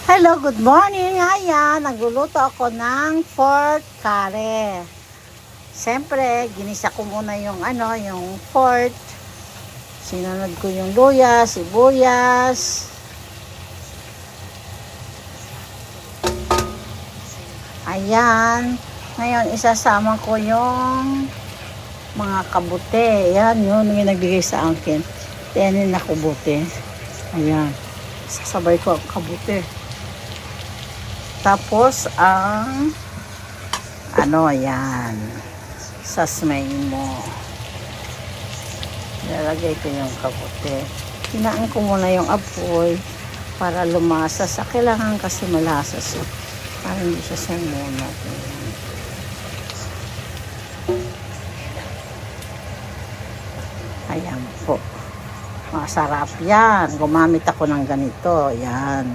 Hello, good morning. Ayan, nagluluto ako ng pork curry. Siyempre, ginisa ko muna yung yung pork. Sinunod ko yung luya, sibuyas. Ayan. Ngayon, isasama ko yung mga kabute. Ayan, yun yung nagbigay sa akin. Tenin na kabute. Ayan. Sasabay ko ang kabute. Tapos, ang ayan, sasmay mo. Nilagay ko yung kabote. Hinaan ko muna yung apoy para lumasa. Kailangan kasi malasa siya. Para hindi siya sumunod. Ayan po. Masarap yan. Gumamit ako ng ganito. Ayan.